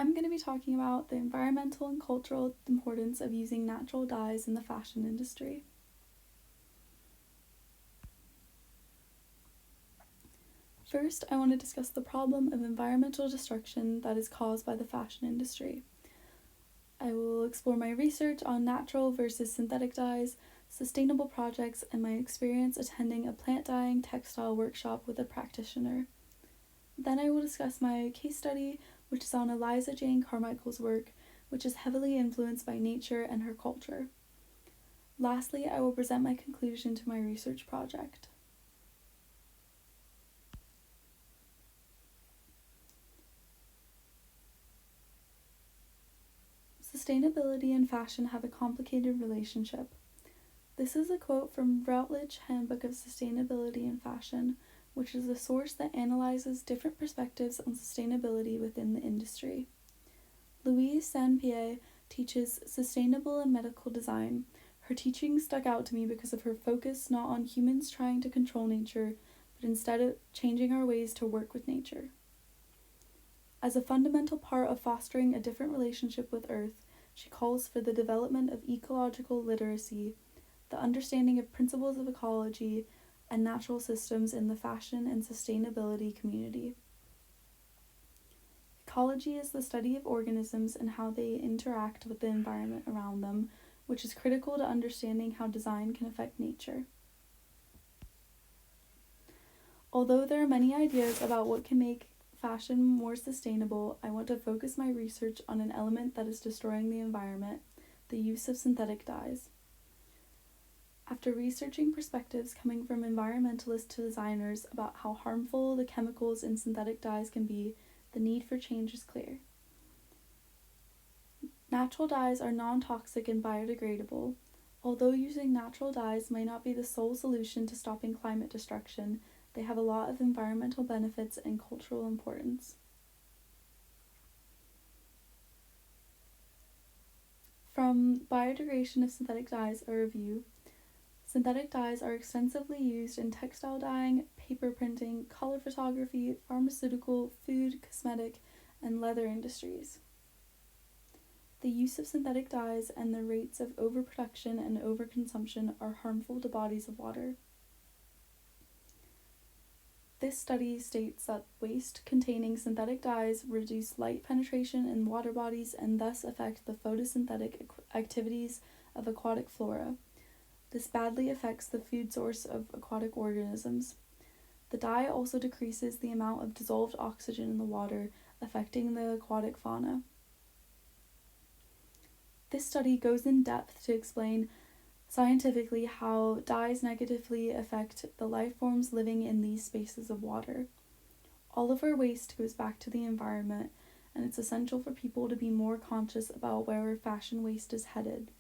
I'm going to be talking about the environmental and cultural importance of using natural dyes in the fashion industry. First, I want to discuss the problem of environmental destruction that is caused by the fashion industry. I will explore my research on natural versus synthetic dyes, sustainable projects, and my experience attending a plant dyeing textile workshop with a practitioner. Then I will discuss my case study, which is on Eliza Jane Carmichael's work, which is heavily influenced by nature and her culture. Lastly, I will present my conclusion to my research project. Sustainability and fashion have a complicated relationship. This is a quote from Routledge Handbook of Sustainability and Fashion, which is a source that analyzes different perspectives on sustainability within the industry. Louise Saint-Pierre teaches sustainable and medical design. Her teaching stuck out to me because of her focus not on humans trying to control nature, but instead of changing our ways to work with nature. As a fundamental part of fostering a different relationship with Earth, she calls for the development of ecological literacy, the understanding of principles of ecology and natural systems in the fashion and sustainability community. Ecology is the study of organisms and how they interact with the environment around them, which is critical to understanding how design can affect nature. Although there are many ideas about what can make fashion more sustainable, I want to focus my research on an element that is destroying the environment, the use of synthetic dyes. After researching perspectives coming from environmentalists to designers about how harmful the chemicals in synthetic dyes can be, the need for change is clear. Natural dyes are non-toxic and biodegradable. Although using natural dyes may not be the sole solution to stopping climate destruction, they have a lot of environmental benefits and cultural importance. From Biodegradation of Synthetic Dyes, a review. Synthetic dyes are extensively used in textile dyeing, paper printing, color photography, pharmaceutical, food, cosmetic, and leather industries. The use of synthetic dyes and the rates of overproduction and overconsumption are harmful to bodies of water. This study states that waste containing synthetic dyes reduce light penetration in water bodies and thus affect the photosynthetic activities of aquatic flora. This badly affects the food source of aquatic organisms. The dye also decreases the amount of dissolved oxygen in the water, affecting the aquatic fauna. This study goes in depth to explain scientifically how dyes negatively affect the life forms living in these spaces of water. All of our waste goes back to the environment, and it's essential for people to be more conscious about where our fashion waste is headed.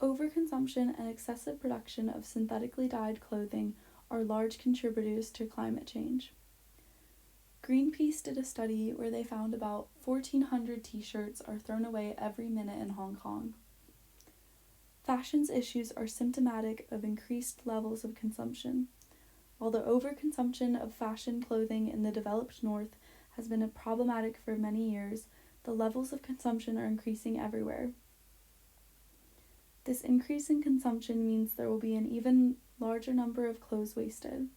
Overconsumption and excessive production of synthetically dyed clothing are large contributors to climate change. Greenpeace did a study where they found about 1,400 t-shirts are thrown away every minute in Hong Kong. Fashion's issues are symptomatic of increased levels of consumption. While the overconsumption of fashion clothing in the developed North has been problematic for many years, the levels of consumption are increasing everywhere. This increase in consumption means there will be an even larger number of clothes wasted.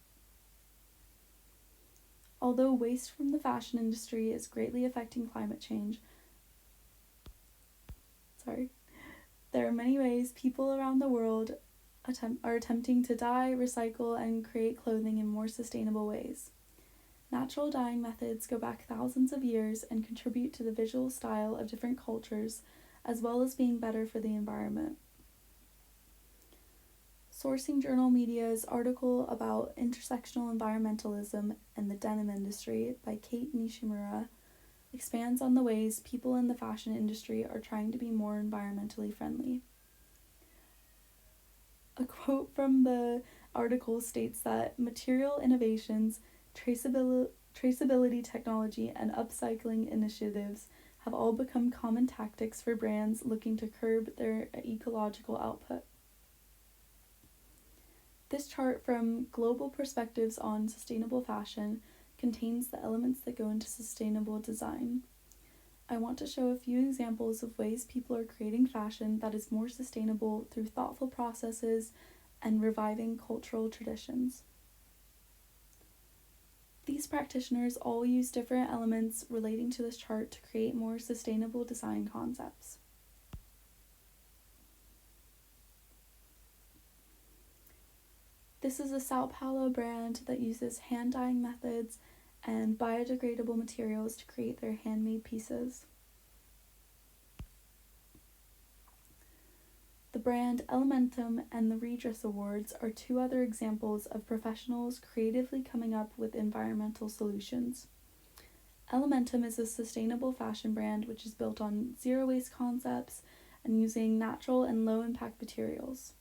Although waste from the fashion industry is greatly affecting climate change, there are many ways people around the world are attempting to dye, recycle, and create clothing in more sustainable ways. Natural dyeing methods go back thousands of years and contribute to the visual style of different cultures, as well as being better for the environment. Sourcing Journal Media's article about intersectional environmentalism and the denim industry by Kate Nishimura expands on the ways people in the fashion industry are trying to be more environmentally friendly. A quote from the article states that material innovations, traceability technology, and upcycling initiatives have all become common tactics for brands looking to curb their ecological output. This chart from Global Perspectives on Sustainable Fashion contains the elements that go into sustainable design. I want to show a few examples of ways people are creating fashion that is more sustainable through thoughtful processes and reviving cultural traditions. These practitioners all use different elements relating to this chart to create more sustainable design concepts. This is a Sao Paulo brand that uses hand dyeing methods and biodegradable materials to create their handmade pieces. The brand Elementum and the Redress Awards are two other examples of professionals creatively coming up with environmental solutions. Elementum is a sustainable fashion brand which is built on zero-waste concepts and using natural and low-impact materials.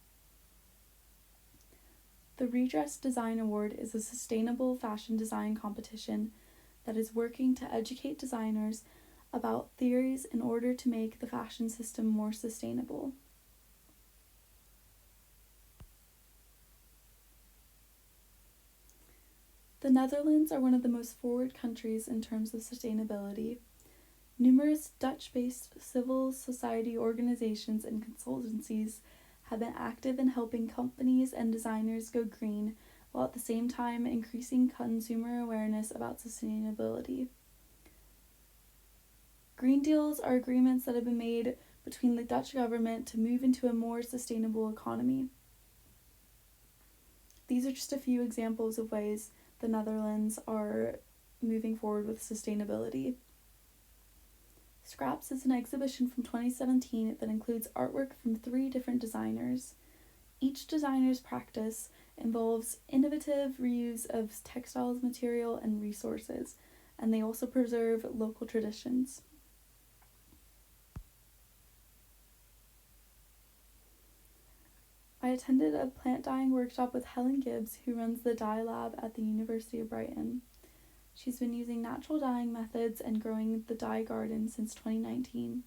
The Redress Design Award is a sustainable fashion design competition that is working to educate designers about theories in order to make the fashion system more sustainable. The Netherlands are one of the most forward countries in terms of sustainability. Numerous Dutch-based civil society organizations and consultancies have been active in helping companies and designers go green, while at the same time increasing consumer awareness about sustainability. Green deals are agreements that have been made between the Dutch government to move into a more sustainable economy. These are just a few examples of ways the Netherlands are moving forward with sustainability. Scraps is an exhibition from 2017 that includes artwork from 3 different designers. Each designer's practice involves innovative reuse of textiles, material, and resources, and they also preserve local traditions. I attended a plant dyeing workshop with Helen Gibbs, who runs the dye lab at the University of Brighton. She's been using natural dyeing methods and growing the dye garden since 2019.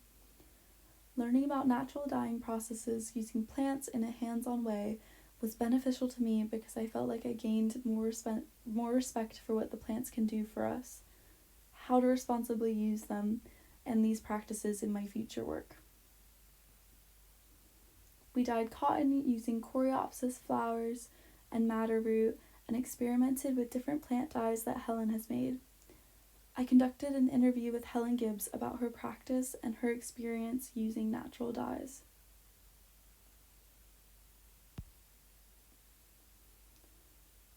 Learning about natural dyeing processes using plants in a hands-on way was beneficial to me because I felt like I gained more respect for what the plants can do for us, how to responsibly use them, and these practices in my future work. We dyed cotton using coreopsis flowers and madder root and experimented with different plant dyes that Helen has made. I conducted an interview with Helen Gibbs about her practice and her experience using natural dyes.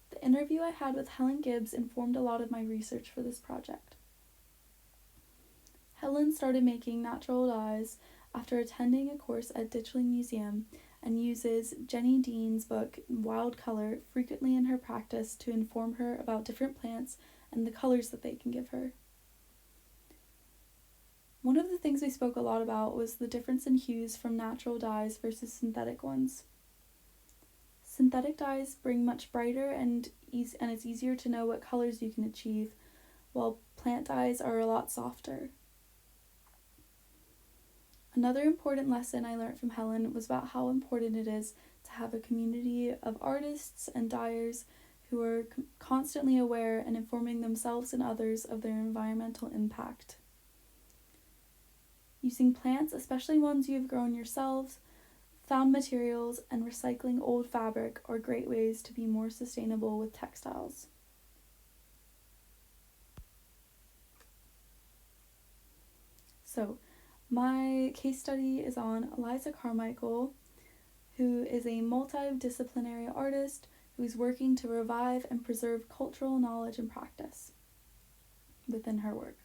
The interview I had with Helen Gibbs informed a lot of my research for this project. Helen started making natural dyes after attending a course at Ditchling Museum and uses Jenny Dean's book Wild Color frequently in her practice to inform her about different plants and the colors that they can give her. One of the things we spoke a lot about was the difference in hues from natural dyes versus synthetic ones. Synthetic dyes bring much brighter and it's easier to know what colors you can achieve, while plant dyes are a lot softer. Another important lesson I learned from Helen was about how important it is to have a community of artists and dyers who are constantly aware and informing themselves and others of their environmental impact. Using plants, especially ones you have grown yourselves, found materials, and recycling old fabric are great ways to be more sustainable with textiles. So, my case study is on Eliza Carmichael, who is a multidisciplinary artist who is working to revive and preserve cultural knowledge and practice within her work.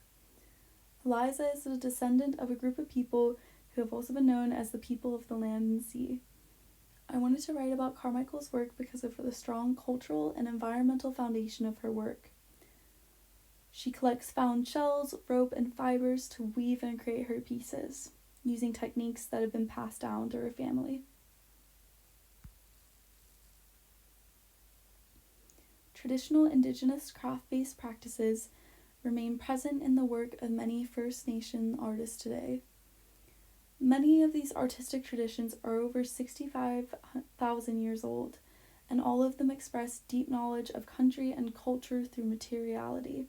Eliza is a descendant of a group of people who have also been known as the people of the land and sea. I wanted to write about Carmichael's work because of the strong cultural and environmental foundation of her work. She collects found shells, rope, and fibers to weave and create her pieces, using techniques that have been passed down to her family. Traditional Indigenous craft-based practices remain present in the work of many First Nation artists today. Many of these artistic traditions are over 65,000 years old, and all of them express deep knowledge of country and culture through materiality.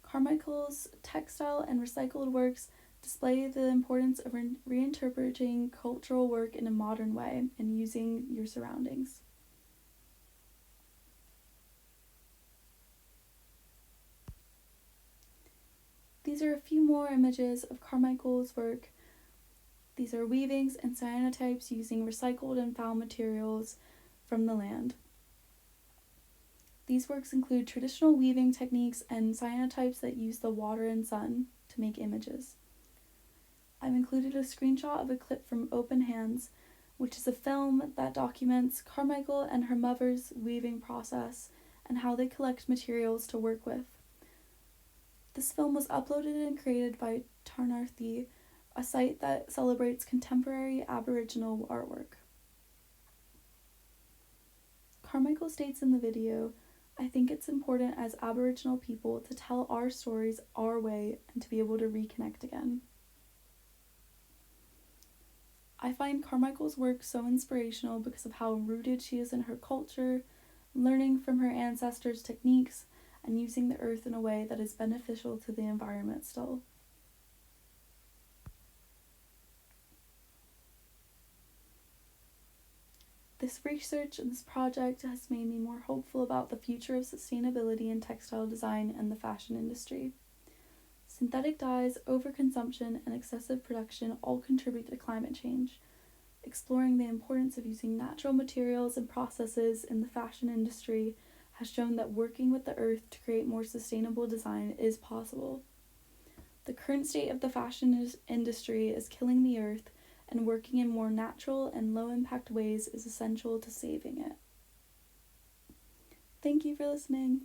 Carmichael's textile and recycled works display the importance of reinterpreting cultural work in a modern way and using your surroundings. These are a few more images of Carmichael's work. These are weavings and cyanotypes using recycled and found materials from the land. These works include traditional weaving techniques and cyanotypes that use the water and sun to make images. I've included a screenshot of a clip from Open Hands, which is a film that documents Carmichael and her mother's weaving process and how they collect materials to work with. This film was uploaded and created by Tarnarthi, a site that celebrates contemporary Aboriginal artwork. Carmichael states in the video, "I think it's important as Aboriginal people to tell our stories our way and to be able to reconnect again." I find Carmichael's work so inspirational because of how rooted she is in her culture, learning from her ancestors' techniques, and using the earth in a way that is beneficial to the environment still. This research and this project has made me more hopeful about the future of sustainability in textile design and the fashion industry. Synthetic dyes, overconsumption, and excessive production all contribute to climate change. Exploring the importance of using natural materials and processes in the fashion industry has shown that working with the earth to create more sustainable design is possible. The current state of the fashion industry is killing the earth, and working in more natural and low-impact ways is essential to saving it. Thank you for listening.